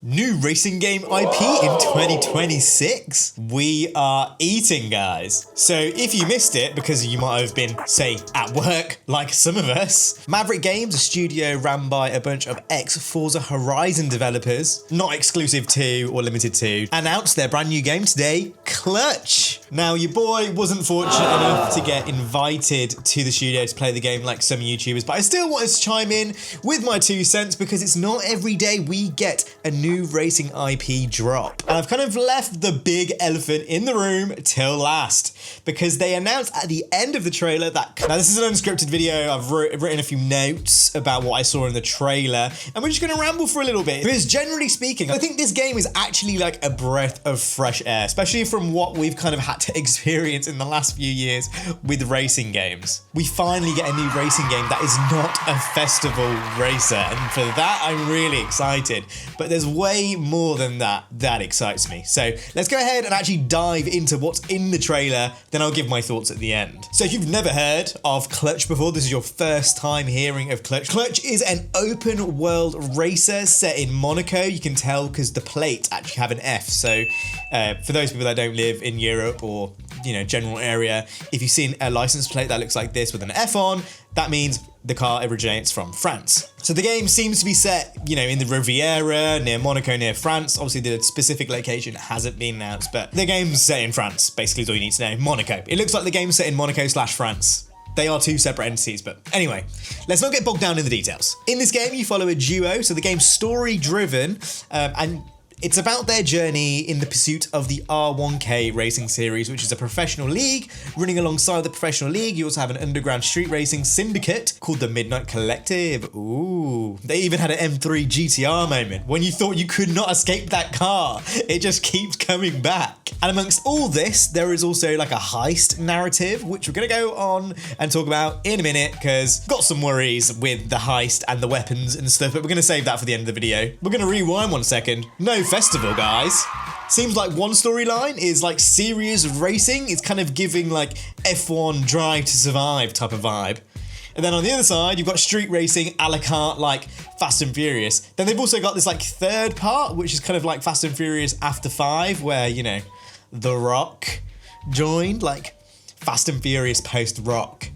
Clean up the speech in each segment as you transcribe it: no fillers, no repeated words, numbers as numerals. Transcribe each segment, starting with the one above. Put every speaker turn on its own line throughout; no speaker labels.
New racing game IP in 2026? We are eating, guys. So if you missed it, because you might have been, say, at work, like some of us, Maverick Games, a studio ran by a bunch of ex-Forza Horizon developers, not exclusive to or limited to, announced their brand new game today, Clutch. Now, your boy wasn't fortunate enough to get invited to the studio to play the game like some YouTubers, but I still wanted to chime in with my 2 cents because it's not every day we get a new racing IP drop. And I've kind of left the big elephant in the room till last because they announced at the end of the trailer that, now this is an unscripted video, I've written a few notes about what I saw in the trailer and we're just gonna ramble for a little bit because generally speaking, I think this game is actually like a breath of fresh air, especially from what we've kind of had to experience in the last few years with racing games. We finally get a new racing game that is not a festival racer, and for that I'm really excited, but there's way more than that excites me. So let's go ahead and actually dive into what's in the trailer, then I'll give my thoughts at the end. So if you've never heard of Clutch before, this is your first time hearing of Clutch. Clutch is an open world racer set in Monaco. You can tell because the plates actually have an F. So for those people that don't live in Europe or general area, if you've seen a license plate that looks like this with an F on, that means the car originates from France. So the game seems to be set, in the Riviera, near Monaco, near France. Obviously the specific location hasn't been announced, but the game's set in France, basically is all you need to know. Monaco. It looks like the game's set in Monaco/France. They are 2 separate entities, but anyway, let's not get bogged down in the details. In this game, you follow a duo, so the game's story-driven, and it's about their journey in the pursuit of the R1K racing series, which is a professional league. Running alongside the professional league, you also have an underground street racing syndicate called the Midnight Collective. Ooh, they even had an M3 GTR moment when you thought you could not escape that car. It just keeps coming back. And amongst all this, there is also like a heist narrative, which we're gonna go on and talk about in a minute, because got some worries with the heist and the weapons and stuff, but we're gonna save that for the end of the video. We're gonna rewind 1 second. No festival, guys. Seems like one storyline is like serious racing. It's kind of giving like F1 Drive to Survive type of vibe. And then on the other side, you've got street racing a la carte like Fast and Furious. Then they've also got this like third part, which is kind of like Fast and Furious After 5, where, The Rock joined, like Fast and Furious post-Rock.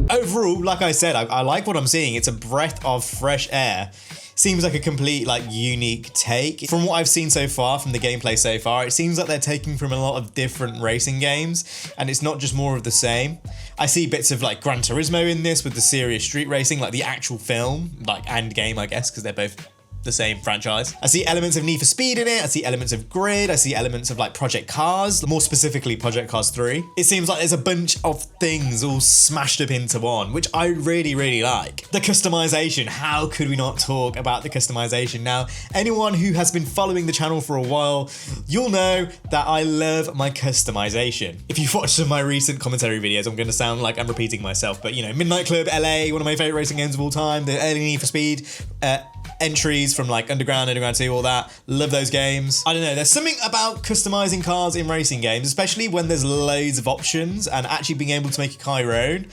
Overall, like I said, I like what I'm seeing. It's a breath of fresh air. Seems like a complete, unique take. From what I've seen so far, from the gameplay so far, it seems like they're taking from a lot of different racing games, and it's not just more of the same. I see bits of, Gran Turismo in this with the serious street racing, like the actual film, and game, I guess, because they're both the same franchise. I see elements of Need for Speed in it. I see elements of Grid. I see elements of Project Cars, more specifically Project Cars 3. It seems like there's a bunch of things all smashed up into one, which I really, really like. The customization, how could we not talk about the customization? Now, anyone who has been following the channel for a while, you'll know that I love my customization. If you've watched some of my recent commentary videos, I'm gonna sound like I'm repeating myself, but Midnight Club LA, one of my favorite racing games of all time, the early Need for Speed, entries from Underground 2, all that. Love those games. I don't know, there's something about customizing cars in racing games, especially when there's loads of options and actually being able to make a car your own.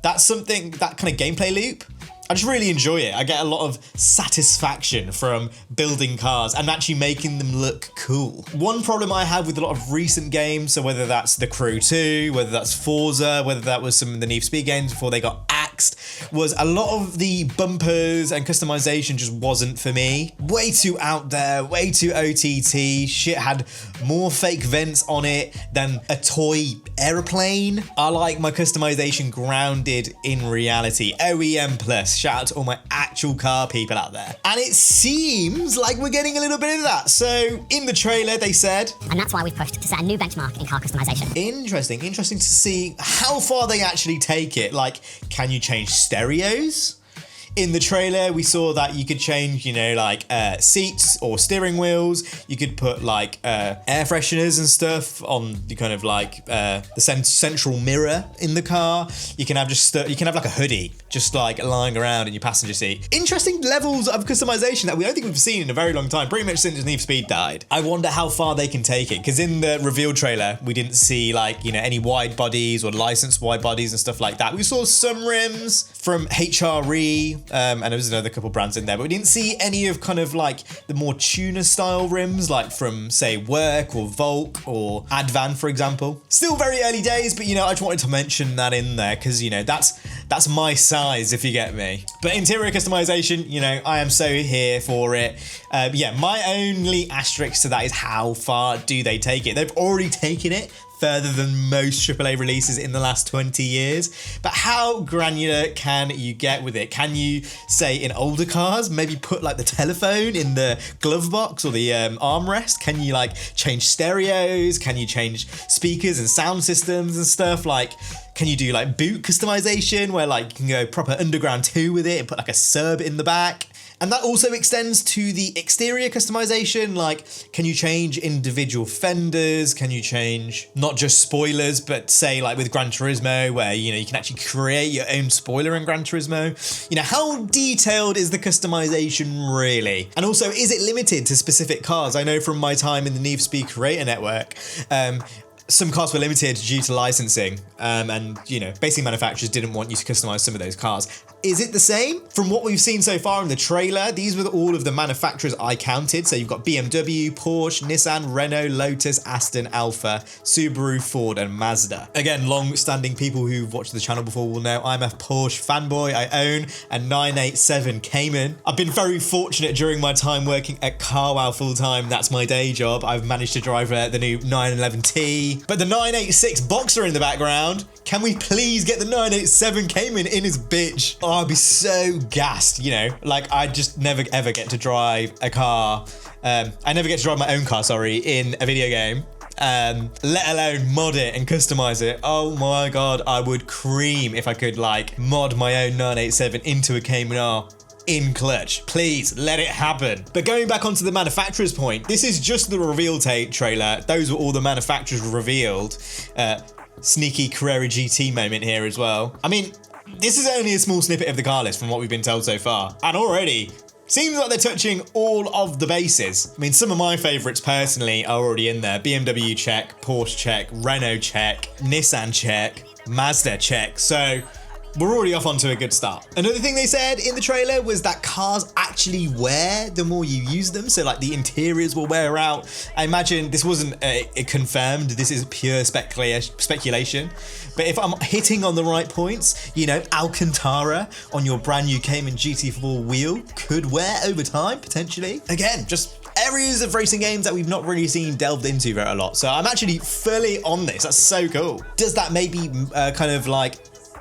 That's something, that kind of gameplay loop, I just really enjoy it. I get a lot of satisfaction from building cars and actually making them look cool. One problem I have with a lot of recent games, so whether that's The Crew 2, whether that's Forza, whether that was some of the Need for Speed games before they got axed, was a lot of the bumpers and customization just wasn't for me. Way too out there, way too OTT. Shit had more fake vents on it than a toy airplane. I like my customization grounded in reality. OEM plus. Shout out to all my actual car people out there. And it seems like we're getting a little bit of that. So in the trailer, they said,
and that's why we've pushed to set a new benchmark in car customization.
Interesting to see how far they actually take it. Can you change stereos? In the trailer, we saw that you could change, seats or steering wheels. You could put air fresheners and stuff on the kind of the central mirror in the car. You can have a hoodie just lying around in your passenger seat. Interesting levels of customization that we don't think we've seen in a very long time, pretty much since Need for Speed died. I wonder how far they can take it, because in the reveal trailer, we didn't see any wide bodies or licensed wide bodies and stuff like that. We saw some rims from HRE, and there was another couple brands in there, but we didn't see any of kind of like the more tuner style rims, like from say Work or Volk or Advan, for example. Still very early days, but you know, I just wanted to mention that in there because, you know, that's my size, if you get me. But interior customization, you know, I am so here for it. Yeah, my only asterisk to that is how far do they take it? They've already taken it further than most AAA releases in the last 20 years. But how granular can you get with it? Can you, say, in older cars, maybe put like the telephone in the glove box or the armrest? Can you like change stereos? Can you change speakers and sound systems and stuff? Like, can you do like boot customization where like you can go proper Underground 2 with it and put like a sub in the back? And that also extends to the exterior customization, like can you change individual fenders? Can you change not just spoilers, but say like with Gran Turismo where, you know, you can actually create your own spoiler in Gran Turismo? You know, how detailed is the customization really? And also, is it limited to specific cars? I know from my time in the Need for Speed Creator Network, some cars were limited due to licensing, and you know, basically manufacturers didn't want you to customize some of those cars. Is it the same? From what we've seen so far in the trailer, these were all of the manufacturers I counted. So you've got BMW, Porsche, Nissan, Renault, Lotus, Aston, Alfa, Subaru, Ford, and Mazda. Again, long-standing people who've watched the channel before will know I'm a Porsche fanboy. I own a 987 Cayman. I've been very fortunate during my time working at CarWow full-time. That's my day job. I've managed to drive the new 911T. But the 986 Boxer in the background, can we please get the 987 Cayman in his bitch? Oh, I'd be so gassed, you know? Like, I just never ever get to drive a car. I never get to drive my own car, sorry, in a video game. Let alone mod it and customize it. Oh my God, I would cream if I could like mod my own 987 into a Cayman R. In clutch. Please let it happen. But going back onto the manufacturer's point, this is just the reveal trailer. Those were all the manufacturers revealed. Sneaky Carrera GT moment here as well. I mean, this is only a small snippet of the car list from what we've been told so far. And already, seems like they're touching all of the bases. I mean, some of my favorites personally are already in there. BMW check, Porsche check, Renault check, Nissan check, Mazda check. So we're already off onto a good start. Another thing they said in the trailer was that cars actually wear the more you use them. So like the interiors will wear out. I imagine this wasn't confirmed. This is pure speculation. But if I'm hitting on the right points, you know, Alcantara on your brand new Cayman GT4 wheel could wear over time, potentially. Again, just areas of racing games that we've not really seen delved into very a lot. So I'm actually fully on this. That's so cool. Does that maybe kind of like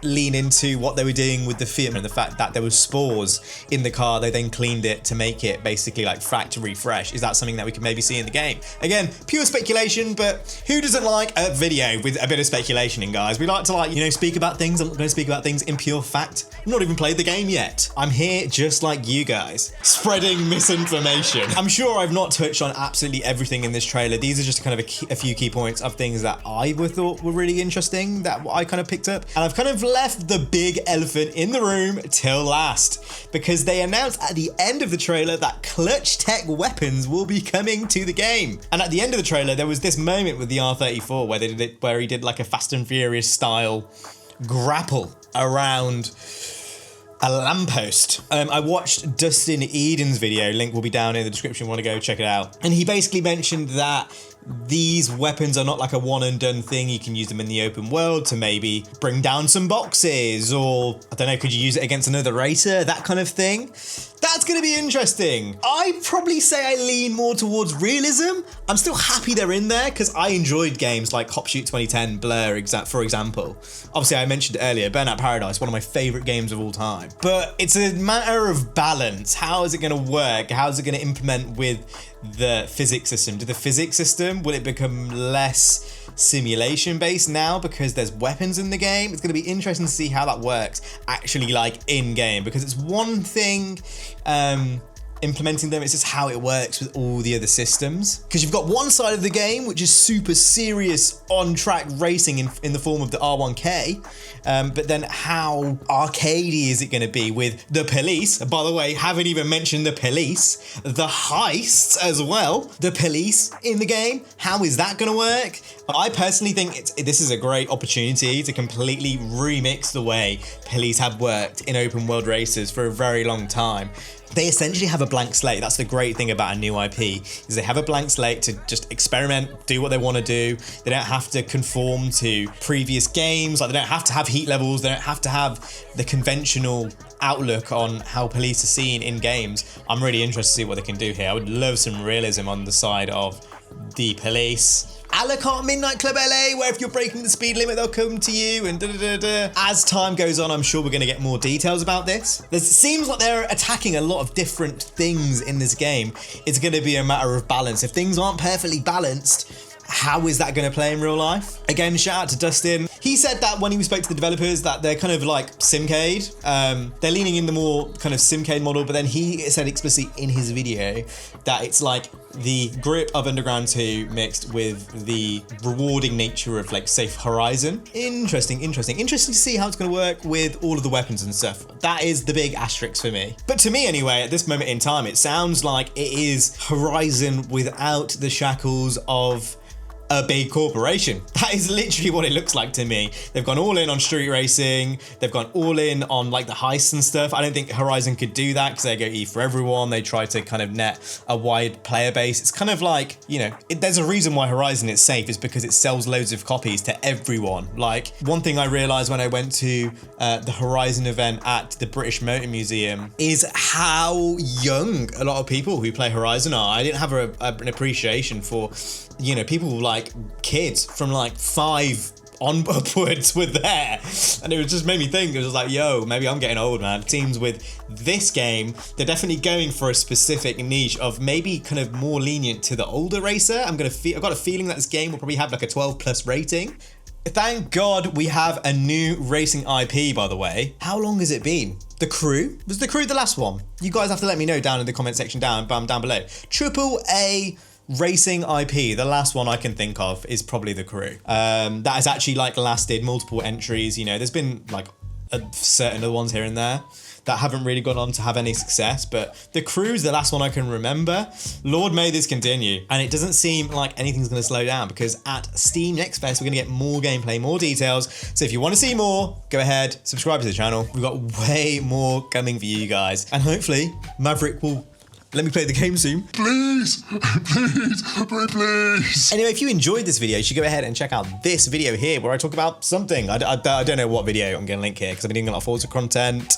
lean into what they were doing with the Fiat and the fact that there was spores in the car? They then cleaned it to make it basically like factory fresh. Is that something that we can maybe see in the game? Again, pure speculation, but who doesn't like a video with a bit of speculation in, guys? We like to like, you know, speak about things. I'm not going to speak about things in pure fact. I've not even played the game yet. I'm here just like you guys, spreading misinformation. I'm sure I've not touched on absolutely everything in this trailer. These are just kind of a few key points of things that I thought were really interesting that I kind of picked up. And I've kind of left the big elephant in the room till last, because they announced at the end of the trailer that clutch tech weapons will be coming to the game. And at the end of the trailer, there was this moment with the R34 where he did like a Fast and Furious style grapple around a lamppost. I watched Dustin Eden's video, link will be down in the description if you want to go check it out. And he basically mentioned that these weapons are not like a one and done thing. You can use them in the open world to maybe bring down some boxes, or I don't know, could you use it against another racer? That kind of thing. That's going to be interesting. I'd probably say I lean more towards realism. I'm still happy they're in there because I enjoyed games like Hop Shoot 2010, Blur, for example. Obviously, I mentioned earlier, Burnout Paradise, one of my favorite games of all time. But it's a matter of balance. How is it going to work? How is it going to implement with the physics system? The physics system, will it become less simulation based now because there's weapons in the game? It's going to be interesting to see how that works actually like in game, because it's one thing implementing them. It's just how it works with all the other systems. Because you've got one side of the game, which is super serious on-track racing in the form of the R1K. But then how arcadey is it going to be with the police? By the way, haven't even mentioned the police. The heists as well. The police in the game. How is that going to work? I personally think this is a great opportunity to completely remix the way police have worked in open world races for a very long time. They essentially have a blank slate. That's the great thing about a new IP, is they have a blank slate to just experiment, do what they want to do. They don't have to conform to previous games. Like, they don't have to have heat levels. They don't have to have the conventional outlook on how police are seen in games. I'm really interested to see what they can do here. I would love some realism on the side of the police. A la carte Midnight Club LA, where if you're breaking the speed limit, they'll come to you and da-da-da-da. As time goes on, I'm sure we're going to get more details about this. It seems like they're attacking a lot of different things in this game. It's going to be a matter of balance. If things aren't perfectly balanced, how is that going to play in real life? Again, shout out to Dustin. He said that when he spoke to the developers that they're kind of like Simcade. They're leaning in the more kind of Simcade model, but then he said explicitly in his video that it's like the grip of Underground 2 mixed with the rewarding nature of, like, say, Horizon. Interesting to see how it's going to work with all of the weapons and stuff. That is the big asterisk for me. But to me anyway, at this moment in time, it sounds like it is Horizon without the shackles of a big corporation. That is literally what it looks like to me. They've gone all in on street racing. They've gone all in on like the heists and stuff. I don't think Horizon could do that because they go E for everyone. They try to kind of net a wide player base. It's kind of like, you know, there's a reason why Horizon is safe, is because it sells loads of copies to everyone. Like, one thing I realized when I went to the Horizon event at the British Motor Museum is how young a lot of people who play Horizon are. I didn't have an appreciation for, you know, people like kids from like 5 on upwards were there, and it just made me think. It was like, yo, maybe I'm getting old, man. It seems with this game, they're definitely going for a specific niche of maybe kind of more lenient to the older racer. I've got a feeling that this game will probably have like a 12+ rating. Thank God we have a new racing IP, by the way. How long has it been? The Crew? Was The Crew the last one? You guys have to let me know down in the comment section down below. AAA racing IP, the last one I can think of is probably The Crew. That has actually like lasted multiple entries. You know, there's been like certain other ones here and there that haven't really gone on to have any success, but The Crew is the last one I can remember. Lord, may this continue. And it doesn't seem like anything's going to slow down, because at Steam Next Fest, we're going to get more gameplay, more details. So if you want to see more, go ahead, subscribe to the channel. We've got way more coming for you guys. And hopefully Maverick will let me play the game soon. Please. Anyway, if you enjoyed this video, you should go ahead and check out this video here where I talk about something. I don't know what video I'm going to link here because I've been doing a lot of Forza content.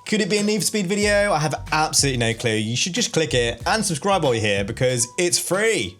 Could it be a Need for Speed video? I have absolutely no clue. You should just click it and subscribe while you're here because it's free.